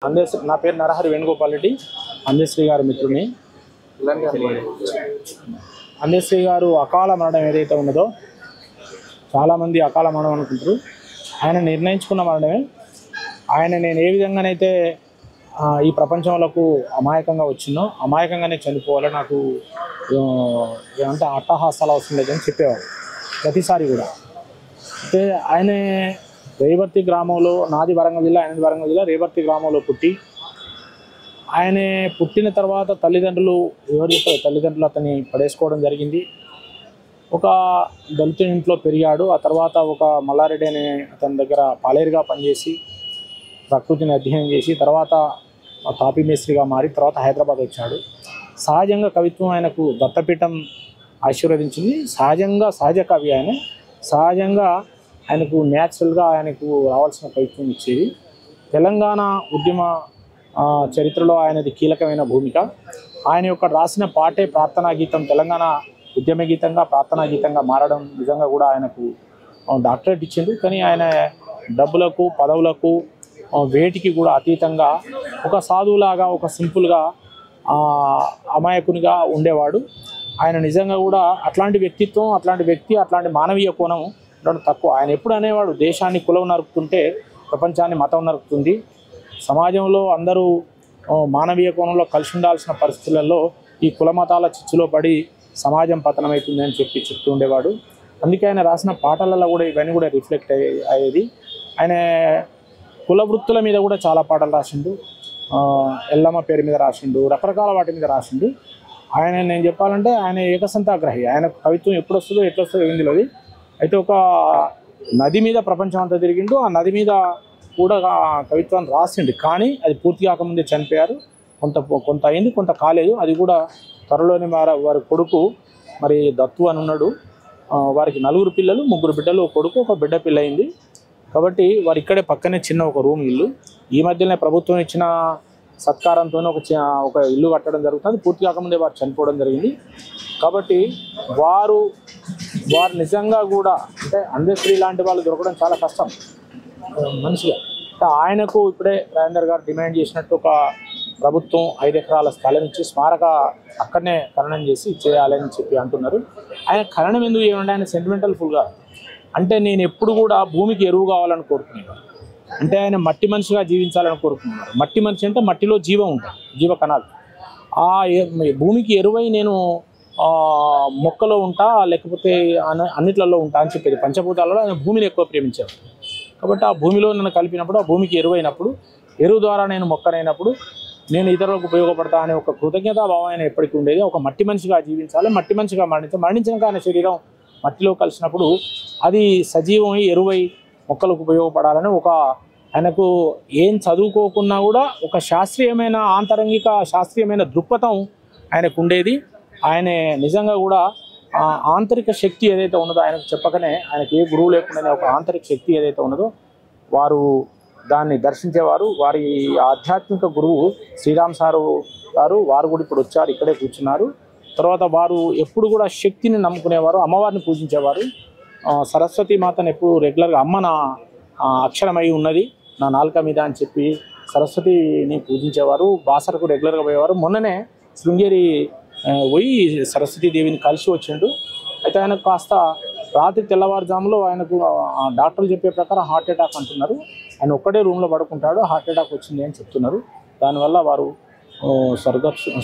నా పేరు నరహరి వేణుగోపాల్ రెడ్డి. అందశ్రీ గారి మిత్రుని. అందశ్రీ గారు అకాల మరణం ఏదైతే ఉన్నదో చాలామంది అకాల మరణం అనుకుంటారు. ఆయన నిర్ణయించుకున్న మరణమే. ఆయన నేను ఏ విధంగానైతే ఈ ప్రపంచంలోకి అమాయకంగా వచ్చినో అమాయకంగానే చనిపోవాలి, నాకు ఏమంటే అట్టహాసాలు అవసరం లేదని చెప్పేవాడు ప్రతిసారి కూడా. అయితే ఆయన రేవర్తి గ్రామంలో, నాది వరంగల్ జిల్లా, ఆయనది వరంగల్ జిల్లా, రేవర్తి గ్రామంలో పుట్టి ఆయన పుట్టిన తర్వాత తల్లిదండ్రులు అతన్ని పడేసుకోవడం జరిగింది. ఒక దళిత ఇంట్లో పెరిగాడు. ఆ తర్వాత ఒక మల్లారెడ్డి అనే అతని దగ్గర పాలేరుగా పనిచేసి ప్రకృతిని అధ్యయనం చేసి తర్వాత తాపీ మేస్త్రిగా మారి తర్వాత హైదరాబాద్ వచ్చాడు. సహజంగా కవిత్వం ఆయనకు దత్తపీఠం ఆశీర్వదించింది. సహజ కవి ఆయన. సహజంగా ఆయనకు న్యాచురల్గా ఆయనకు రావాల్సిన కవిత్వం ఇచ్చేది. తెలంగాణ ఉద్యమ చరిత్రలో ఆయనది కీలకమైన భూమిక. ఆయన యొక్క రాసిన పాటే ప్రార్థనా గీతం తెలంగాణ ఉద్యమ గీతంగా ప్రార్థనా గీతంగా మారడం నిజంగా కూడా ఆయనకు డాక్టరేట్ ఇచ్చిండు. కానీ ఆయన డబ్బులకు పదవులకు వేటికి కూడా అతీతంగా ఒక సాధువులాగా, ఒక సింపుల్గా, అమాయకునిగా ఉండేవాడు. ఆయన నిజంగా కూడా అట్లాంటి వ్యక్తిత్వం, అట్లాంటి వ్యక్తి, అట్లాంటి మానవీయ కోణం తక్కువ. ఆయన ఎప్పుడు అనేవాడు, దేశాన్ని కులం నరుకుతుంటే ప్రపంచాన్ని మతం నరుకుతుంది. సమాజంలో అందరూ మానవీయ కోణంలో కలిసి ఉండాల్సిన పరిస్థితులలో ఈ కుల మతాల చిచ్చులో పడి సమాజం పతనమవుతుంది అని చెప్తూ ఉండేవాడు. అందుకే ఆయన రాసిన పాటలలో కూడా ఇవన్నీ కూడా రిఫ్లెక్ట్ అయ్యేది. ఆయన కుల వృత్తుల మీద కూడా చాలా పాటలు రాసిండు. ఎల్లమ్మ పేరు మీద రాసిండు, రకరకాల వాటి మీద రాసిండు. ఆయన నేను చెప్పాలంటే ఆయన ఏకసంతాగ్రహి. ఆయన కవిత్వం ఎప్పుడు వస్తుందో ఎట్లా వస్తుందో ఏం తెలియదు. అయితే ఒక నది మీద ప్రపంచం అంతా తిరిగిండు. ఆ నది మీద కూడా కవిత్వాన్ని రాసిండు. కానీ అది పూర్తి కాకముందే చనిపోయారు. కొంత అయింది, కొంత కాలేదు. అది కూడా త్వరలోనే వారి కొడుకు మరి దత్తు అని ఉన్నాడు. వారికి 4 పిల్లలు, 3 బిడ్డలు, ఒక కొడుకు, ఒక బిడ్డ పిల్ల అయింది. కాబట్టి వారు ఇక్కడే పక్కనే చిన్న ఒక రూమ్ ఇల్లు. ఈ మధ్యనే ప్రభుత్వం ఇచ్చిన సత్కారంతో ఒక ఇల్లు కట్టడం జరుగుతుంది. పూర్తి కాకముందే వారు చనిపోవడం జరిగింది. కాబట్టి వారు నిజంగా కూడా అంటే అందశ్రీ లాంటి వాళ్ళు దొరకడం చాలా కష్టం మనిషిగా. ఆయనకు ఇప్పుడే రాజేందర్ గారు డిమాండ్ చేసినట్టు ఒక ప్రభుత్వం 5 ఎకరాల స్థలం ఇచ్చి స్మారక అక్కడనే ఖననం చేసి చేయాలని చెప్పి అంటున్నారు. ఆయన ఖననం ఎందుకు చేయండి? ఆయన సెంటిమెంటల్ ఫుల్గా అంటే నేను ఎప్పుడు కూడా భూమికి ఎరువు కావాలని కోరుకునేవారు. అంటే ఆయన మట్టి మనిషిగా జీవించాలని కోరుకున్నారు. మట్టి మనిషి అంటే మట్టిలో జీవం ఉంటుంది, జీవ కణాలు. ఆ భూమికి ఎరువై నేను మొక్కలో ఉంటా లేకపోతే అన్నిట్లలో ఉంటా అని చెప్పేది. పంచభూతాలలో ఆయన భూమిని ఎక్కువ ప్రేమించేవారు. కాబట్టి ఆ భూమిలో నన్ను కలిపినప్పుడు, ఆ భూమికి ఎరువైనప్పుడు, ఎరువు ద్వారా నేను మొక్కనైనప్పుడు నేను ఇతరులకు ఉపయోగపడతా అనే ఒక కృతజ్ఞతాభావం ఆయన ఎప్పటికీ ఉండేది. ఒక మట్టి మనిషిగా జీవించాలి, మట్టి మనిషిగా మరణించినాక ఆయన శరీరం మట్టిలో కలిసినప్పుడు అది సజీవమై ఎరువై మొక్కలకు ఉపయోగపడాలని ఆయనకు ఏం చదువుకోకున్నా కూడా ఒక శాస్త్రీయమైన దృక్పథం ఆయనకు ఉండేది. ఆయన నిజంగా కూడా ఆంతరిక శక్తి ఏదైతే ఉన్నదో ఆయనకు చెప్పకనే, ఆయనకి ఏ గురువు లేకుండానే ఒక ఆంతరిక శక్తి ఏదైతే ఉన్నదో వారు దాన్ని దర్శించేవారు. వారి ఆధ్యాత్మిక గురువు శ్రీరామ్ సారు గారు, వారు కూడా ఇప్పుడు వచ్చారు, ఇక్కడే కూర్చున్నారు. తర్వాత వారు ఎప్పుడు కూడా శక్తిని నమ్ముకునేవారు, అమ్మవారిని పూజించేవారు. సరస్వతి మాతను ఎప్పుడు రెగ్యులర్గా అమ్మ నా అక్షరమై ఉన్నది నా నాలుక మీద అని చెప్పి సరస్వతిని పూజించేవారు. బాసరకు రెగ్యులర్గా పోయేవారు. మొన్ననే శృంగేరి పోయి సరస్వతీదేవిని కలిసి వచ్చిండు. అయితే ఆయనకు కాస్త రాత్రి తెల్లవారుజాములో ఆయనకు డాక్టర్లు చెప్పే ప్రకారం హార్ట్ అటాక్ అంటున్నారు. ఆయన ఒక్కడే రూమ్లో పడుకుంటాడు, హార్ట్ అటాక్ వచ్చింది అని చెప్తున్నారు. దానివల్ల వారు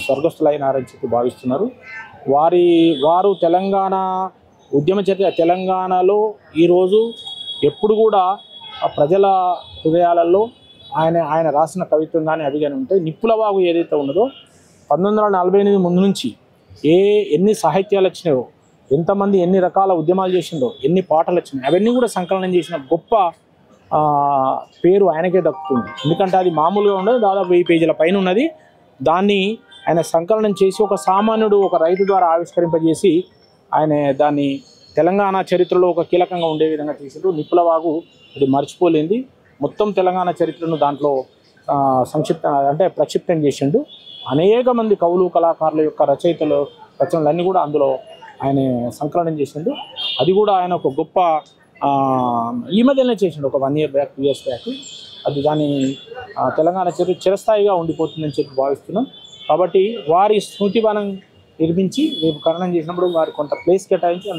స్వర్గస్థులైనారని చెప్పి భావిస్తున్నారు. వారు తెలంగాణ ఉద్యమ చరిత్ర, తెలంగాణలో ఈరోజు ఎప్పుడు కూడా ప్రజల హృదయాలలో ఆయన రాసిన కవిత్వం కానీ అది కానీ ఉంటాయి. నిప్పులవాగు ఏదైతే ఉన్నదో 1948 ముందు నుంచి ఎన్ని సాహిత్యాలు వచ్చినాయో, ఎంతమంది ఎన్ని రకాల ఉద్యమాలు చేసిండో, ఎన్ని పాటలు వచ్చినాయి, అవన్నీ కూడా సంకలనం చేసిన గొప్ప పేరు ఆయనకే దక్కుతుంది. ఎందుకంటే అది మామూలుగా ఉండదు, దాదాపు 1000 పేజీల పైన ఉన్నది. దాన్ని ఆయన సంకలనం చేసి ఒక సామాన్యుడు, ఒక రైతు ద్వారా ఆవిష్కరింపజేసి ఆయన దాన్ని తెలంగాణ చరిత్రలో ఒక కీలకంగా ఉండే విధంగా చేసిండు. నిప్పులవాగు అది మర్చిపోలేంది. మొత్తం తెలంగాణ చరిత్రను దాంట్లో ప్రక్షిప్తం చేసిండు. అనేక మంది కవులు, కళాకారుల యొక్క రచనలన్నీ కూడా అందులో ఆయన సంకలనం చేసిండు. అది కూడా ఆయన ఒక గొప్ప ఈ మధ్యనే చేసిండు, ఒక 1 year బ్యాక్, 2 years బ్యాక్. అది దాని తెలంగాణ చరిత్ర చిరస్థాయిగా ఉండిపోతుందని చెప్పి భావిస్తున్నాం. కాబట్టి వారి స్మృతివనం నిర్మించి రేపు ఖననం చేసినప్పుడు వారి కొంత ప్లేస్ కేటాయించి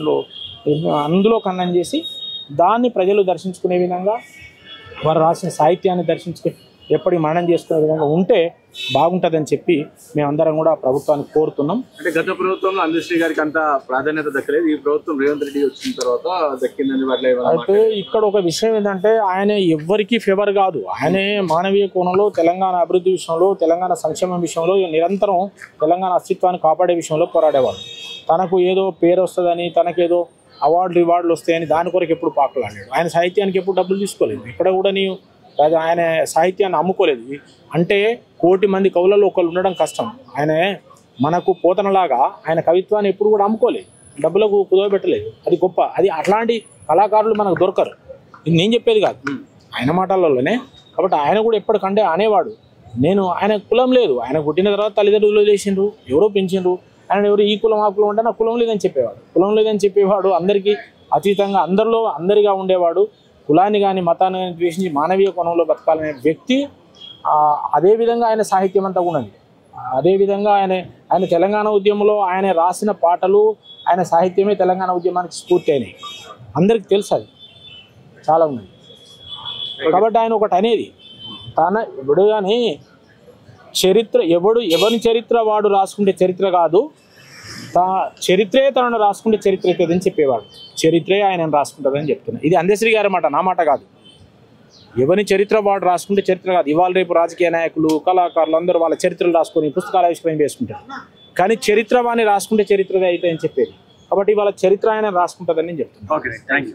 అందులో ఖననం చేసి దాన్ని ప్రజలు దర్శించుకునే విధంగా వారు రాసిన సాహిత్యాన్ని దర్శించుకుని ఎప్పటికీ మననం చేసుకునే విధంగా ఉంటే బాగుంటుందని చెప్పి మేమందరం కూడా ప్రభుత్వానికి కోరుతున్నాం. అంటే గత ప్రభుత్వంలో అందశ్రీ గారికి అంత ప్రాధాన్యత దక్కలేదు, ఈ ప్రభుత్వం రేవంత్ రెడ్డి వచ్చిన తర్వాత దక్కిందని వాటిలో. అయితే ఇక్కడ ఒక విషయం ఏంటంటే ఆయన ఎవ్వరికీ ఫేవర్ కాదు. ఆయనే మానవీయ కోణంలో తెలంగాణ అభివృద్ధి విషయంలో, తెలంగాణ సంక్షేమం విషయంలో నిరంతరం తెలంగాణ అస్తిత్వాన్ని కాపాడే విషయంలో పోరాడేవాడు. తనకు ఏదో పేరు వస్తుందని, తనకేదో రివార్డులు వస్తాయని దాని కొరకు ఎప్పుడు పాకులాడాడు. ఆయన సాహిత్యానికి ఎప్పుడు డబ్బులు తీసుకోలేదు. ఇక్కడ కూడా ఆయన సాహిత్యాన్ని అమ్ముకోలేదు. అంటే 1,000,000 మంది కవులలో ఒకళ్ళు ఉండడం కష్టం. ఆయన మనకు పోతనలాగా ఆయన కవిత్వాన్ని ఎప్పుడు కూడా అమ్ముకోలేదు, డబ్బులకు కుదవబెట్టలేదు. అది గొప్ప. అది అట్లాంటి కళాకారులు మనకు దొరకరు. ఇది నేను చెప్పేది కాదు, ఆయన మాటలలోనే. కాబట్టి ఆయన కూడా ఎప్పటికంటే అనేవాడు, ఆయన కులం లేదు. ఆయన పుట్టిన తర్వాత తల్లిదండ్రులు వదిలేసిండ్రు, ఎవరో పెంచిండ్రు. ఆయన ఎవరు ఈ కులం ఆ కులం అంటే నాకు కులం లేదని చెప్పేవాడు. కులం లేదని చెప్పేవాడు, అందరికీ అతీతంగా అందరిగా ఉండేవాడు. కులాన్ని కానీ మతాన్ని కానీ ద్వేషించి మానవీయ కోణంలో బతకాలనే వ్యక్తి. అదేవిధంగా ఆయన సాహిత్యం అంతా ఉన్నది. అదేవిధంగా ఆయన తెలంగాణ ఉద్యమంలో ఆయన రాసిన పాటలు, ఆయన సాహిత్యమే తెలంగాణ ఉద్యమానికి స్ఫూర్తి అయినాయి. అందరికీ తెలుసు, అది చాలా ఉన్నది. కాబట్టి ఆయన ఒకటి అనేది, ఎప్పుడు కానీ ఎవరి చరిత్ర వాడు రాసుకుంటే చరిత్ర కాదు, చరిత్రే తనను రాసుకుంటే చరిత్ర అవుతుందని చెప్పేవాడు. చరిత్రే ఆయన రాసుకుంటుందని చెప్తున్నా. ఇది అందశ్రీ గారి మాట, నా మాట కాదు. ఎవరి చరిత్ర వాడు రాసుకుంటే చరిత్ర కాదు. ఇవాళ రేపు రాజకీయ నాయకులు, కళాకారులు అందరూ వాళ్ళ చరిత్రలు రాసుకొని పుస్తకాలు ఆవిష్కరణ చేసుకుంటారు. కానీ చరిత్ర వాడిని రాసుకుంటే చరిత్రదే అవుతాయని చెప్పేది. కాబట్టి వాళ్ళ చరిత్ర ఆయన రాసుకుంటుందని నేను చెప్తున్నాను.